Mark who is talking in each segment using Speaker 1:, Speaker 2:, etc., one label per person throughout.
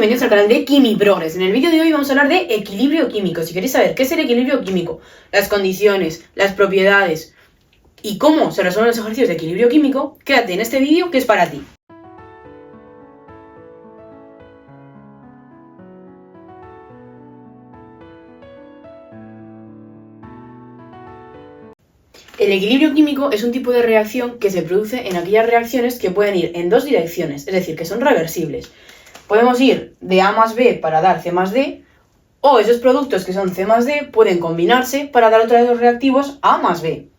Speaker 1: bienvenidos al canal de QuimiProgress. En el vídeo de hoy vamos a hablar de equilibrio químico. Si queréis saber qué es el equilibrio químico, las condiciones, las propiedades y cómo se resuelven los ejercicios de equilibrio químico, quédate en este vídeo que es para ti. El equilibrio químico es un tipo de reacción que se produce en aquellas reacciones que pueden ir en dos direcciones, es decir, que son reversibles. Podemos ir de A más B para dar C más D, o esos productos que son C más D pueden combinarse para dar otra vez los reactivos A más B.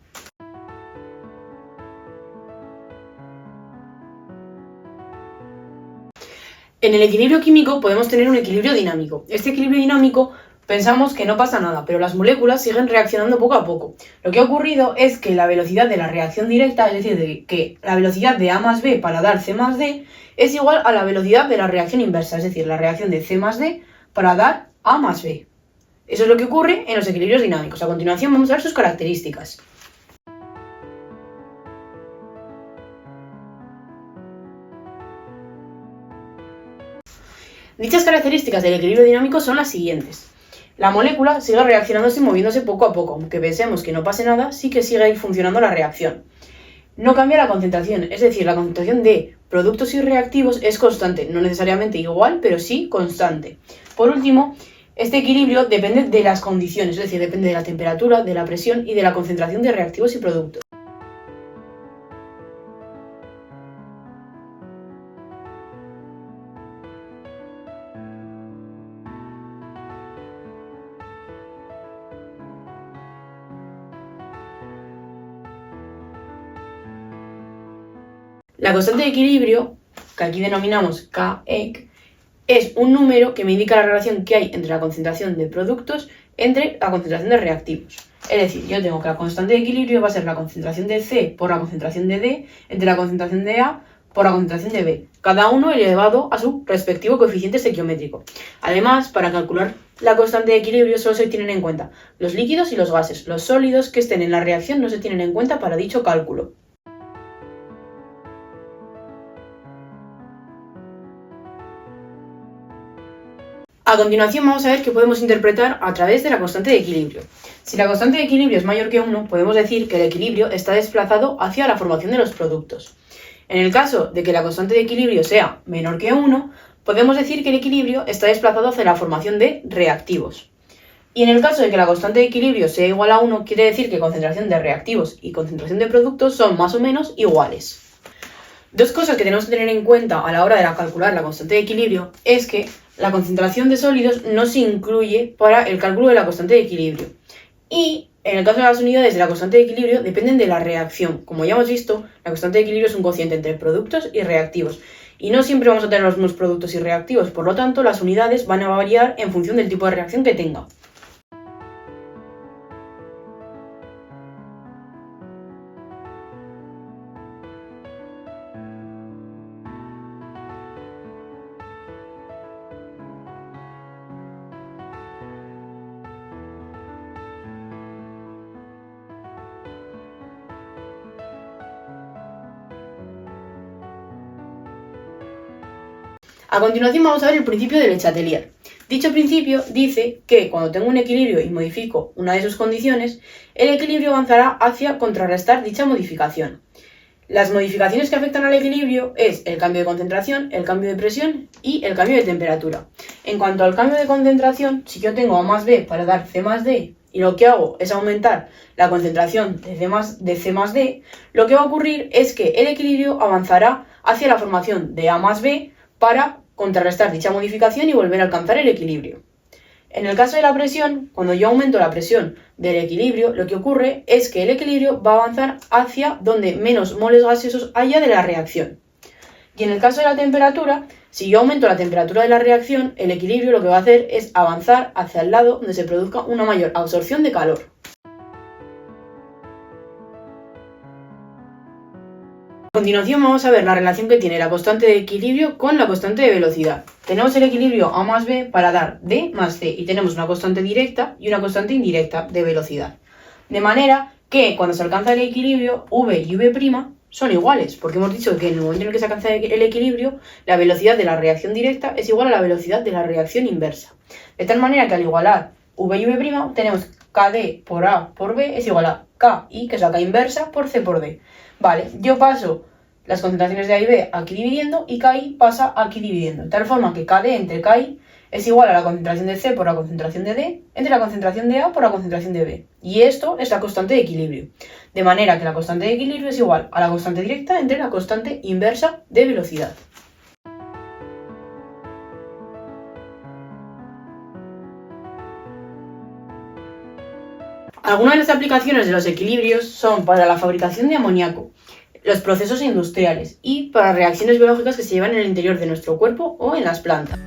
Speaker 1: En el equilibrio químico podemos tener un equilibrio dinámico. Este equilibrio dinámico pensamos que no pasa nada, pero las moléculas siguen reaccionando poco a poco. Lo que ha ocurrido es que la velocidad de la reacción directa, es decir, que la velocidad de A más B para dar C más D, es igual a la velocidad de la reacción inversa, es decir, la reacción de C más D para dar A más B. Eso es lo que ocurre en los equilibrios dinámicos. A continuación vamos a ver sus características. Dichas características del equilibrio dinámico son las siguientes. La molécula sigue reaccionándose y moviéndose poco a poco, aunque pensemos que no pase nada, sí que sigue ahí funcionando la reacción. No cambia la concentración, es decir, la concentración de productos y reactivos es constante, no necesariamente igual, pero sí constante. Por último, este equilibrio depende de las condiciones, es decir, depende de la temperatura, de la presión y de la concentración de reactivos y productos. La constante de equilibrio, que aquí denominamos Kec, es un número que me indica la relación que hay entre la concentración de productos entre la concentración de reactivos. Es decir, yo tengo que la constante de equilibrio va a ser la concentración de C por la concentración de D entre la concentración de A por la concentración de B, cada uno elevado a su respectivo coeficiente estequiométrico. Además, para calcular la constante de equilibrio solo se tienen en cuenta los líquidos y los gases. Los sólidos que estén en la reacción no se tienen en cuenta para dicho cálculo. A continuación vamos a ver qué podemos interpretar a través de la constante de equilibrio. Si la constante de equilibrio es mayor que 1, podemos decir que el equilibrio está desplazado hacia la formación de los productos. En el caso de que la constante de equilibrio sea menor que 1, podemos decir que el equilibrio está desplazado hacia la formación de reactivos. Y en el caso de que la constante de equilibrio sea igual a 1, quiere decir que concentración de reactivos y concentración de productos son más o menos iguales. Dos cosas que tenemos que tener en cuenta a la hora de calcular la constante de equilibrio es que la concentración de sólidos no se incluye para el cálculo de la constante de equilibrio. Y en el caso de las unidades de la constante de equilibrio dependen de la reacción. Como ya hemos visto, la constante de equilibrio es un cociente entre productos y reactivos. Y no siempre vamos a tener los mismos productos y reactivos, por lo tanto las unidades van a variar en función del tipo de reacción que tenga. A continuación vamos a ver el principio de Le Chatelier. Dicho principio dice que cuando tengo un equilibrio y modifico una de sus condiciones, el equilibrio avanzará hacia contrarrestar dicha modificación. Las modificaciones que afectan al equilibrio es el cambio de concentración, el cambio de presión y el cambio de temperatura. En cuanto al cambio de concentración, si yo tengo A más B para dar C más D y lo que hago es aumentar la concentración de C más D, lo que va a ocurrir es que el equilibrio avanzará hacia la formación de A más B para contrarrestar dicha modificación y volver a alcanzar el equilibrio. En el caso de la presión, cuando yo aumento la presión del equilibrio, lo que ocurre es que el equilibrio va a avanzar hacia donde menos moles gaseosos haya de la reacción. Y en el caso de la temperatura, si yo aumento la temperatura de la reacción, el equilibrio lo que va a hacer es avanzar hacia el lado donde se produzca una mayor absorción de calor. A continuación vamos a ver la relación que tiene la constante de equilibrio con la constante de velocidad. Tenemos el equilibrio A más B para dar D más C y tenemos una constante directa y una constante indirecta de velocidad. De manera que cuando se alcanza el equilibrio V y V', son iguales, porque hemos dicho que en el momento en el que se alcanza el equilibrio, la velocidad de la reacción directa es igual a la velocidad de la reacción inversa. De tal manera que al igualar V y V', tenemos KD por A por B es igual a KI, que es la K inversa, por C por D. Vale, yo paso las concentraciones de A y B aquí dividiendo y KI pasa aquí dividiendo. De tal forma que KD entre KI es igual a la concentración de C por la concentración de D entre la concentración de A por la concentración de B. Y esto es la constante de equilibrio. De manera que la constante de equilibrio es igual a la constante directa entre la constante inversa de velocidad. Algunas de las aplicaciones de los equilibrios son para la fabricación de amoníaco, los procesos industriales y para reacciones biológicas que se llevan en el interior de nuestro cuerpo o en las plantas.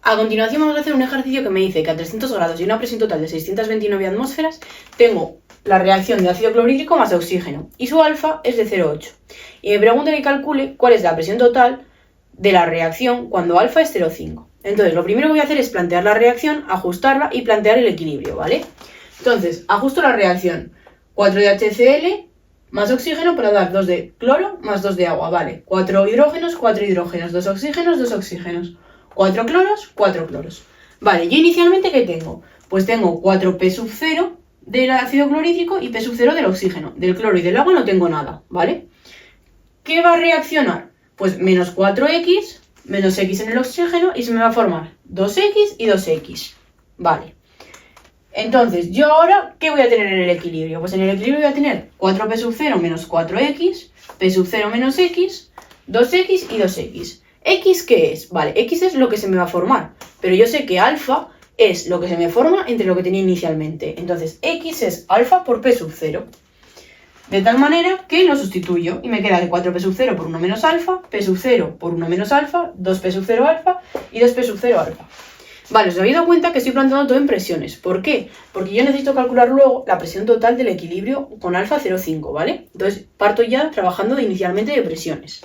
Speaker 1: A continuación vamos a hacer un ejercicio que me dice que a 300 grados y una presión total de 629 atmósferas tengo la reacción de ácido clorhídrico más oxígeno y su alfa es de 0,8. Y me pregunta que calcule cuál es la presión total de la reacción cuando alfa es 0,5. Entonces lo primero que voy a hacer es plantear la reacción, ajustarla y plantear el equilibrio, ¿vale? Entonces ajusto la reacción 4 de HCl más oxígeno para dar 2 de cloro más 2 de agua, ¿vale? 4 hidrógenos, 2 oxígenos, 2 oxígenos. 4 cloros, 4 cloros. Vale, yo inicialmente ¿qué tengo? Pues tengo 4 P sub 0 del ácido clorhídrico y P sub 0 del oxígeno. Del cloro y del agua no tengo nada, ¿vale? ¿Qué va a reaccionar? Pues menos 4X, menos X en el oxígeno y se me va a formar 2X y 2X. Vale. Entonces, yo ahora, ¿qué voy a tener en el equilibrio? Pues en el equilibrio voy a tener 4P sub 0 menos 4X, P sub 0 menos X, 2X y 2X. ¿X qué es? Vale, X es lo que se me va a formar, pero yo sé que alfa es lo que se me forma entre lo que tenía inicialmente. Entonces, X es alfa por P sub 0. De tal manera que lo sustituyo y me queda de 4P sub 0 por 1 menos alfa, P sub 0 por 1 menos alfa, 2P sub 0 alfa y 2P sub 0 alfa. Vale, os habéis dado cuenta que estoy planteando todo en presiones. ¿Por qué? Porque yo necesito calcular luego la presión total del equilibrio con alfa 0,5, ¿vale? Entonces parto ya trabajando inicialmente de presiones.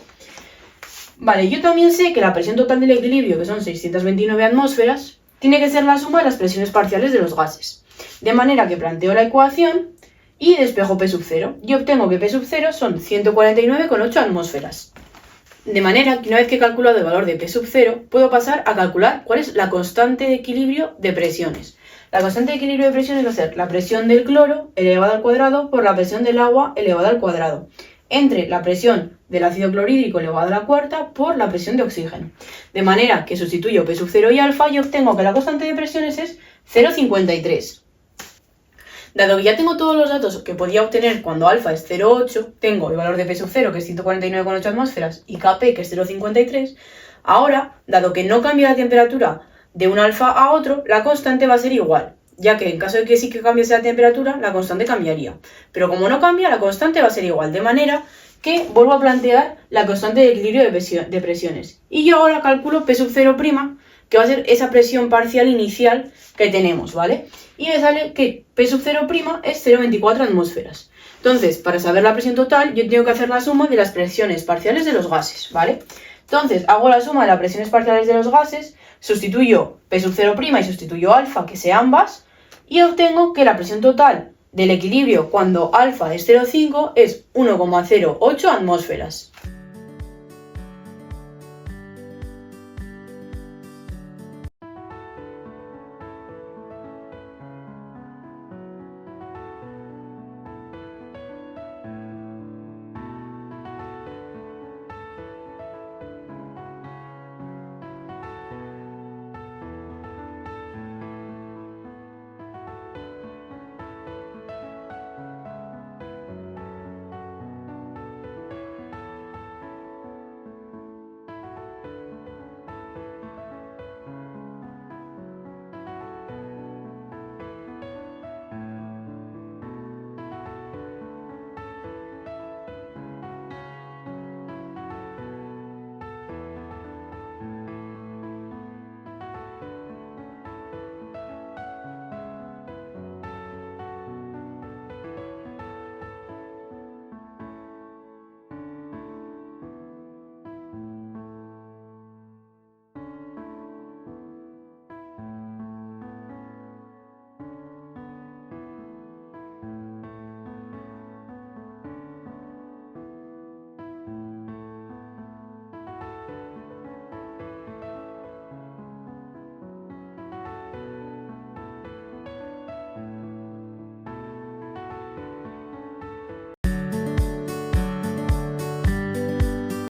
Speaker 1: Vale, yo también sé que la presión total del equilibrio, que son 629 atmósferas, tiene que ser la suma de las presiones parciales de los gases. De manera que planteo la ecuación y despejo P sub 0. Y obtengo que P sub 0 son 149,8 atmósferas. De manera que una vez que he calculado el valor de P sub 0, puedo pasar a calcular cuál es la constante de equilibrio de presiones. La constante de equilibrio de presiones va a ser la presión del cloro elevada al cuadrado por la presión del agua elevada al cuadrado, entre la presión del ácido clorhídrico elevado a la cuarta por la presión de oxígeno. De manera que sustituyo P sub 0 y alfa y obtengo que la constante de presiones es 0,53. Dado que ya tengo todos los datos que podía obtener cuando alfa es 0,8, tengo el valor de P sub 0 que es 149,8 atmósferas y Kp que es 0,53, ahora, dado que no cambia la temperatura de un alfa a otro, la constante va a ser igual, ya que en caso de que sí que cambiase la temperatura, la constante cambiaría. Pero como no cambia, la constante va a ser igual, de manera que vuelvo a plantear la constante de equilibrio de presiones. Y yo ahora calculo P sub 0', que va a ser esa presión parcial inicial que tenemos, ¿vale? Y me sale que P sub 0' es 0,24 atmósferas. Entonces, para saber la presión total, yo tengo que hacer la suma de las presiones parciales de los gases, ¿vale? Entonces, hago la suma de las presiones parciales de los gases, sustituyo P sub 0' y sustituyo alfa, que sea ambas, y obtengo que la presión total del equilibrio cuando alfa es 0,5 es 1,08 atmósferas.